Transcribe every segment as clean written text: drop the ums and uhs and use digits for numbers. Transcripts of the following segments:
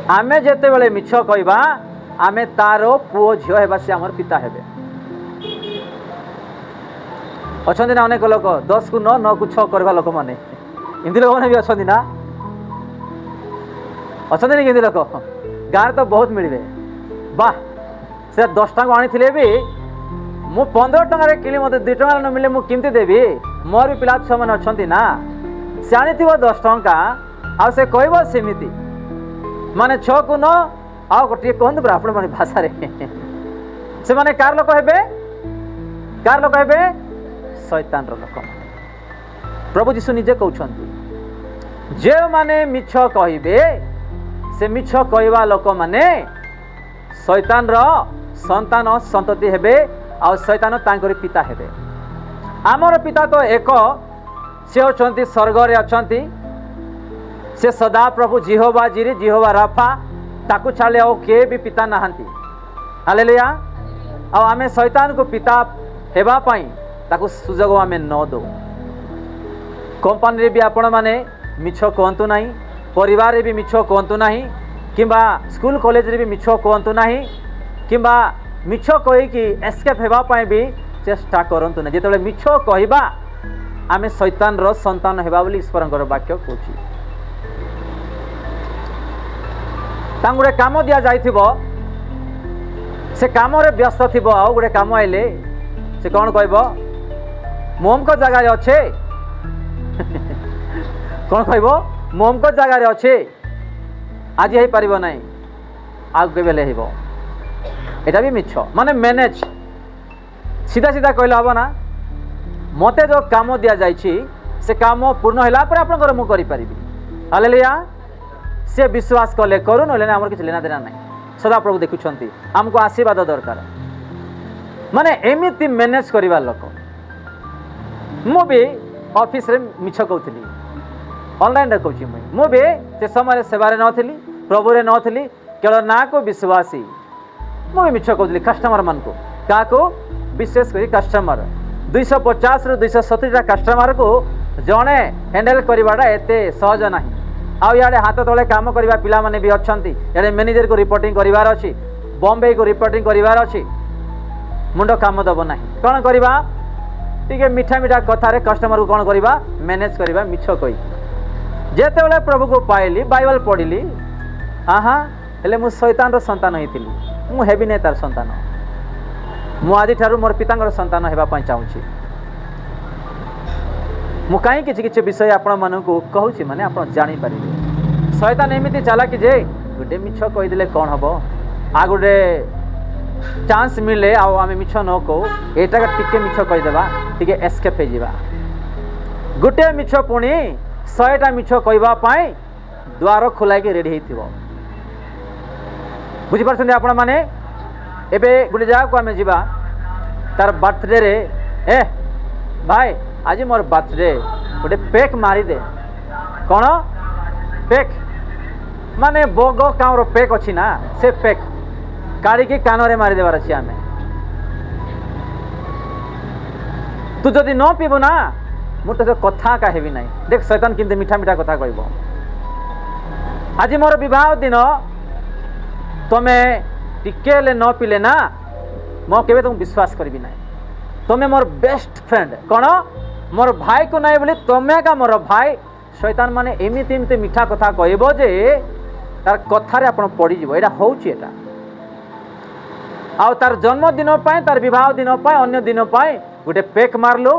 आमे जेते बेले मिछ कहबा आमे तार पुओ झियो हेबा से हमर पिता हेबे। अछंती ना अनेक लोक 10 को 9 9 को 6 करबा लोक माने हिंदी लोक माने भी अछंती ना अछंती नहीं हिंदी लोक गाँव तो बहुत मिलबे वाह से 10 टका आनी थिले भी मु 15 टका किली मते 2 टका न मिले मु किमती देबी मोर भी पिला छ माने अछंती ना से आनी थिबो 10 टका आ से कहबो सेमिति माने 6 को 9 आ गोटे कहंतु बरा आपण माने भाषा रे से माने कार लोक हेबे शैतान रो लोक माने प्रभु यीशु निजे कहउछंती जे माने मिछ कहिबे से मिछ कहवा लोक माने शैतान रो संतान संतति हेबे आ शैतान तांकर पिता हेबे। आमर पिता तो एक से अछंती स्वर्ग रे अछंती से सदा प्रभु जिहोवा जिरे जिहोवा राफा ताकू छाले और के भी पिता नहांती। हालेलुया। आ आमे शैतान को पिता हेबा पाई ताकू सुजोग आमे न दो। कंपनी रे भी आपण माने मिछ कहंतु नाही, परिवार रे भी मिछ कहंतु नाही, किंबा स्कूल कॉलेज रे भी मिछ कहंतु नाही, किंबा मिछ कहि कि एस्केप हेबा पाई भी चेष्टा करंतु ना। जेतेबेले मिछ कहिबा आमे शैतान रो संतान हेबा बोली ईश्वरंकर वाक्य कहूची। तां गुटे काम दिया जाइथिबो से काम रे व्यस्त थिबो आ गुटे काम आइले से कोन कहबो मोम को जगह रे अच्छे कौन कहबो मोम को जगह रे अच्छे आज हे परिबो नाही आग के बेले हेबो एटा भी मिछ माने मैनेज सीधा सीधा कहले हबो ना। मते जो काम दिया जाइछि से काम पूर्ण होला पर आपन घर मु करि परिबी। हालेलुया। से विश्वास कले करू नले ना हमर किछ लेना देना नाही। सदा प्रभु देखुछंती हमको आशीर्वाद दरकार माने एमिति मैनेज करिवा लोक। मु भी ऑफिस रे मिछ कहउथली ऑनलाइन रे कहउछि मु भी से समय सेवा रे नथिली प्रभु रे नथिली केवल ना को विश्वासी मु भी मिछ कहउथली कस्टमर मन को का को विशेष करी कस्टमर 250 रु 270 टा कस्टमर को जणे हैंडल करिवाडा एते सहज नाही। आ याडे हाथ तले काम करिवा पिला माने भी अछंती याडे मैनेजर को रिपोर्टिंग करिवार अछि बॉम्बे को रिपोर्टिंग करिवार अछि मुंडो काम दबो नाही। कोन करिवा टिके मीठा मीठा कथा रे कस्टमर को कोन करिवा मैनेज करिवा मिछ कहि जेते बेले प्रभु को पाइली बाइबल पढिली आहा हेले मु शैतान रो संतान हेतिली मु हेबी नै तार संतान मु आदि ठारू मोर पितांगर संतान हेबा पई चाहूची। मु काई किछि किछि विषय आपण मन को कहूची माने आपण जानि परिबे। शैतान एमिति चाला कि जे गुटे मिछ कहि दिले कोन हबो आ गुटे चांस मिले आ आमे मिछ न को एटा टिके मिछ कहि देबा टिके एस्केप हे जिबा गुटे मिछ पुणी 100टा मिछ कहबा पाई द्वार खोलाई के रेडी हेतिबो। बुझि परछन आपण माने एबे गुटे जागा को आमे जिबा तार बर्थडे रे ए भाई आज मोर बर्थडे गोटे पेक मारी दे कौन पेक माने बोग काउर पेक अच्छी ना से पेक काढ़ी कान रे मारी देवार अच्छी आमे तू जदि न पीबू ना मुझे तो कथा कहेबी ना। देख शैतान किंतु मीठा मीठा कथा कहब आज मोर विवाह दिन तुम्हें टिके ले न पीले ना मो केबे तुम विश्वास करबी ना। तुम्हें मोर बेस्ट फ्रेंड कौन मोर भाई को नहीं बोली तुम्हें का मोर भाई शैतान माने एमिति एमिति मीठा कथा कहबो जे तार कथारे आपण पड़ी जीवो एटा होउची एटा आ तार जन्मदिन पाए तार विवाह दिन पाए अन्य दिन पाए गोटे पेक मारलो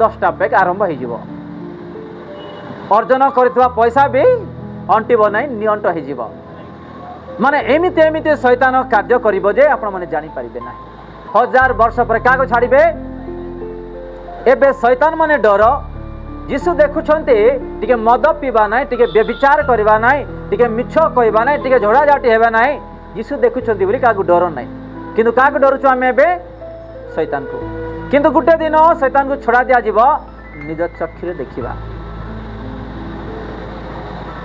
10टा पेक आरंभ हो जीवो अर्जन करथिबा पैसा भी अंटिबो नाही नियंट हो जीवो माने एमिति एमिति शैतान कार्य करिवो जे आपण माने जानि परिबे नाही। 1000 वर्ष पर का को छाड़िबे एबे शैतान माने डर जीशु देखुछंती टिके मद पीबा नाही टिके व्यभिचार करबा नाही टिके मिछ कहबा नाही टिके झोड़ा झाटी हेबा नाही जीशु देखुछंती बोली कागु डर नाही किंतु कागु डरुछु आमे एबे शैतान को किंतु गुटे दिन शैतान को छोड़ा दिया जीव निज चक्षुरे देखिबा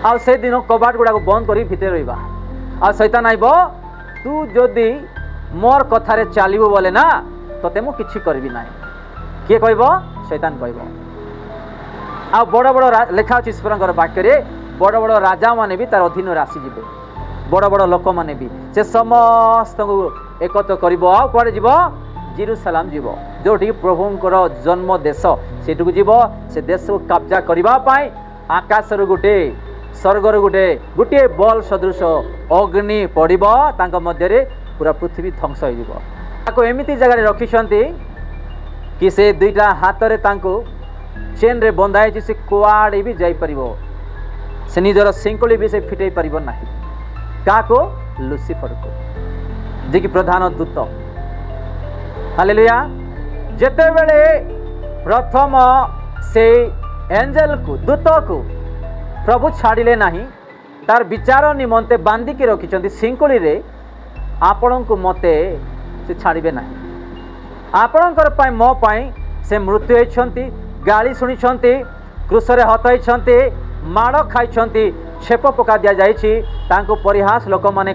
आ से दिन कबाट गुडा को बंद करी भितर रहिबा आ शैतान आइबो तू जदी मोर कथारे चालिबो बोले ना तते मु किछि करबी नाही किए कहबो शैतान कहबो आ बड़ बड़ लेखा अछि ईश्वरंकर वाक्य रे बड़ बड़ राजा माने भी तार अधीन राशि जिबे बड़ बड़ लोक मैंने भी से समस्त एकत्र कर कड़े जीव जेरूसालेम जीव जोटी प्रभुंकर जन्म देश सेठू जीव से देश को कब्जा करने आकाश गोटे स्वर्गर गोटे गोटे बल सदृश अग्नि पड़ो मध्य पूरा पृथ्वी ध्वंस हो एमती जगह रखिंट कि से दुईटा हाथ में चेन रे बंधाई से कुआड़े भी जापर से निजर शिंकुली भी से फिटे पार ना क्या लुसिफर को जे कि प्रधान दूत हालेलुया जेते बेले प्रथम से एंजल को दूत को प्रभु छाड़िले नहीं तार विचार निमंते बांधिकी रखिंट शिंकुली रे आपण को मते से छाड़े ना आपणकर मो पाई से मृत्यु होती गाली शुणी क्रूसरे हत होती माड़ खाई छेप पका दि जाती परिहास लोक मैंने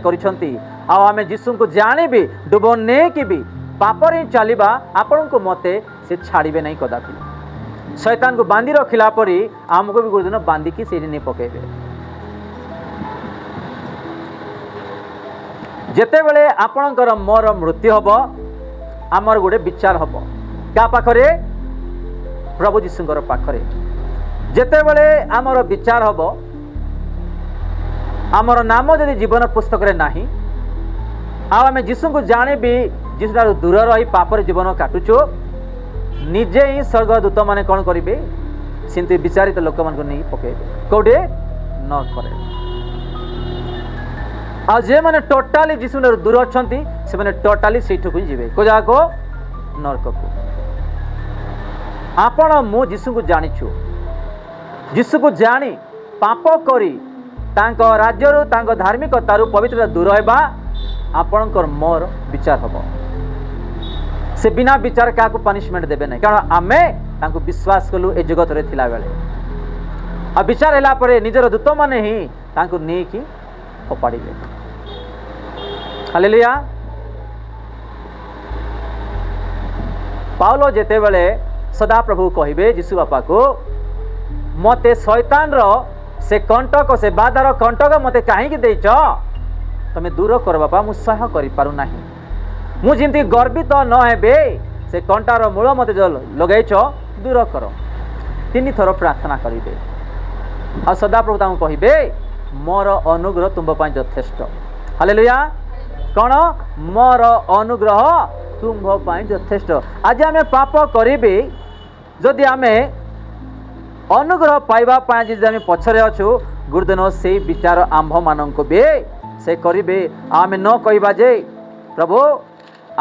आम जीशु को जानी भी डुब नहीं भी पापर ही चलवा आपण को मते से छाड़े नहीं कदापि शैतान को बांधि रखिला परी आमको भी गोटे दिन बांधिकी से नहीं पकेबे जेते बेले आपणकर मोर मृत्यु हम आमर गोटे विचार हम क्या पाखरे प्रभु जीशुंकर पाखरे जेते बेले आमर विचार हम आमर नाम जदि जीवन पुस्तक रे नाही आम जीशु को जाने भी जीशु दूर रही पापर जीवन काटुचो निजे ही स्वर्गदूत मैंने कौन करेंगे सेमती विचारित लोक मान नहीं पकेबे कौटे नरक जे मैंने टोटाली जीशु दूर अच्छा से मैंने टोटाली सेठू को जी को जगह को नरक को आपण मु जीशु को जानिछु जीशु को जानी पाप करी तांको राज्यरु तांको धार्मिकतारु पवित्रता दूर होगा आपणकर मोर विचार हम से बिना विचार क्या पनिशमेंट देवे ना कारण आमे तांको विश्वास कलु ए जगत रे थिला बेले आ विचार हैला परे निजर दूत माने ही तांको नेकी फोपाड़िले हालेलुया पाउलो जेते बेले सदा प्रभु कहिबे यीशु बापा को मते शैतान रो से कंटक से बाधार कंटक मते कहीं देच तमे दूर कर बापा मु सह करि पारु नाही मु जिंती गर्वित न हेबे से कंटार मूल मते जो लगैछ दूर कर 3 थर प्रार्थना करिबे आ सदा प्रभु तामु कहिबे मोर अनुग्रह तुम पाई यथेष्ट हालेलुया कौन मोर अनुग्रह तुम पाई यथेष्ट आज आम पाप करी जदि आम अनुग्रह पाइबा जदि आम पछरे अच्छु गुरुदिन से विचार आंभ मान भी से करेंगे आम न कहवा जे प्रभु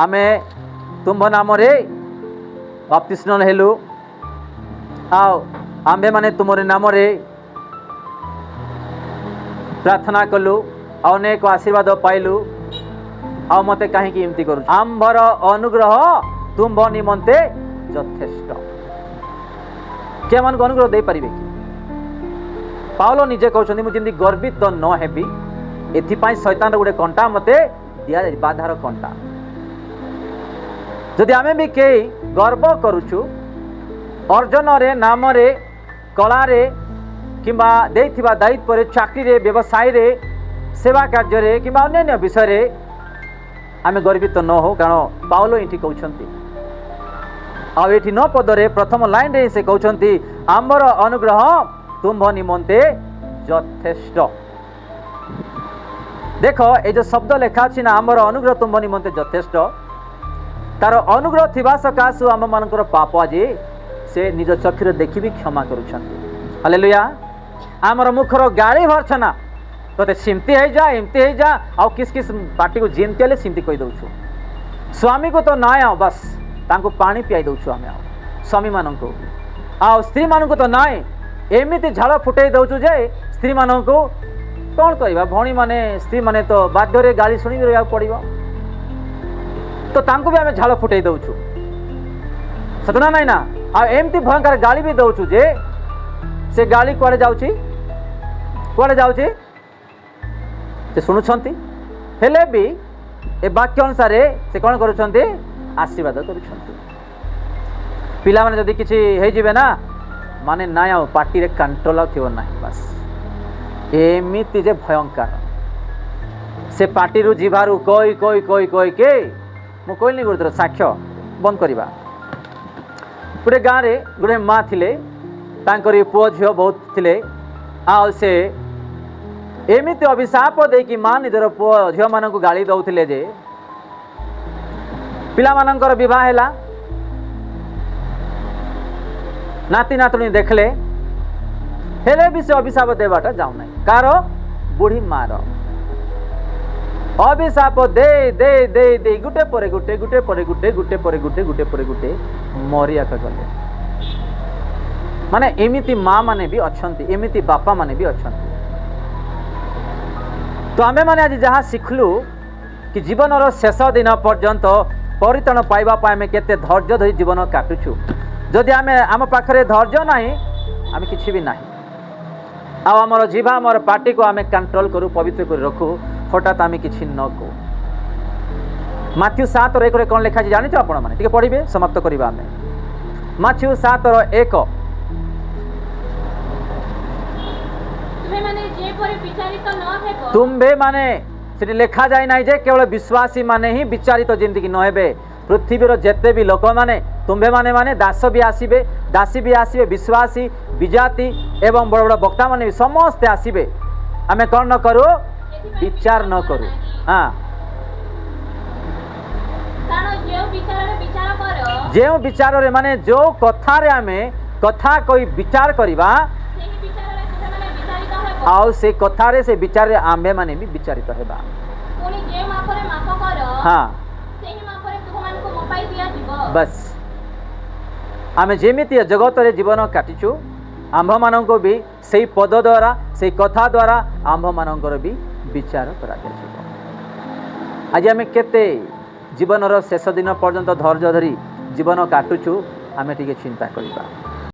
आम तुम नाम रे बपतिस्म हेलु आंबे माने तुमरे नाम रे प्रार्थना कलु अनेक आशीर्वाद पाइलु आ मते कहीं एमती करू आंबर अनुग्रह तुम निमंते यथेष्ट क्या मान को अनुग्रह दे पारिबे कि पाउलो निजे कहउछन्ती मु जिंदी गर्वित तो न हेबी एथिपाई शैतान गोटे कंटा मते दिया जाय बाधार कंटा जदि आमे भी के गर्व करूछु अर्जन रे नाम रे कला रे किंबा देथिबा दायित्व रे चाकरी रे व्यवसाय रे सेवा कार्य रे किंबा अन्य विषय रे आमे गर्वित न हो कारण पाउलो एठी कहउछन्ती आ एठी 9 पदरे प्रथम लाइन रे से कहउछन्ती आमर अनुग्रह तुम निमंते यथेष्ट देखो ए जो शब्द लेखा अछि ना आमर अनुग्रह तुम निमंते यथेष्ट तार अनुग्रह थिबा सकाशु आम मानकर पाप आज से निज चक्षुर देखि भी क्षमा करूछन्ती हालेलुया आमर मुखर गाली भरछना तोते सिमती है जा एमती है जा आ किस किस पार्टी को जेमती हेले सिमती कहि दउछु स्वामी को तो नाय आ बस तांको पानी पियाई दउछु आमे आ स्वामी माननको आ स्त्री माननको तो नाय एमिति झाड़ फुटई दउछु जे स्त्री माननको कौन कहवा भणी माने स्त्री माने तो बाध्य रे गाली सुनी रहा पड़िबो तो तांको भी आमे झाड़ फुटई दउछु सतना नाय ना आ एमती भयंकर गाली भी दउछु जे से गाली कुआडे जाउची से शुणुंट हेले भी ए वाक्य अनुसार से कौन करुँच आशीर्वाद करुँच पिला माने जदि किछि हे जिवे ना माने ना आ पार्टी रे कंट्रोल थिबो ना बस एमिति जे भयंकर से पार्टी जीवारू कई कई कई कई के मु कहली गोटे साक्ष्य बंद करवा गोटे गाँव में गोटे माँ थिले तांकरी पुओ झील बहुत थिले आ से एमिति अभिशाप देकी माँ निजर पुओ झील मान गाड़ी दौले जे पिला मानकर विवाह है नाती नातुणी देखले हेले भी से अभिशाप देवाटा जाऊना कार बुढ़ी मार अभिशाप दे दे दे दे गुटे पर गुटे गुटे पर गुटे गुटे पर गुटे गुटे पर गुटे मरिया गले माने एमिति माँ माने भी अच्छंती एमिति बापा माने भी अच्छंती तो आमे माने आज जहाँ शिखलु कि जीवन शेष दिन पर्यंत परित्राण पाइबा आमे केते धैर्य धरी जीवन काटुछु जदि आमे आम पाखरे धैर्य नाही आमे किछि भी नाही आ हमर जीवा हमर पार्टी को आमे कंट्रोल करू पवित्र कर रखू हठात आमे किछि न को माथ्यू 7:1 कोन लिखा जानि छ आपण माने ठीक पढिबे समाप्त करबा आमे माथ्यू 7:1 तुम्बे माने से लिखा जाए ना जे केवल विश्वासी माने ही विचारित जिंदगी न हेबे पृथ्वीर जेते भी लोक माने तुम्बे माने माने दास भी आसीबे दासी भी आसीबे विश्वासी विजाति एवं बड़ बड़ वक्ता माने समस्त आसीबे आमे कौन न करू विचार न करू हाँ जो विचार रे माने जो कथा रे आमे कथा कोई विचार करिबा आउ से कथारे से विचार आम्भे माने भी विचारित हेबा हाँ बस आमे जेमिति जगत रे जीवन काटिचु आम्भ माननको भी सेई पद द्वारा सेई कथा द्वारा आम्भ मानकर भी विचार करा जाय आज आमे केते जीवन शेष दिन पर्यंत धैर्य धरी जीवन काटुचु आमे टिके चिंता करिबा।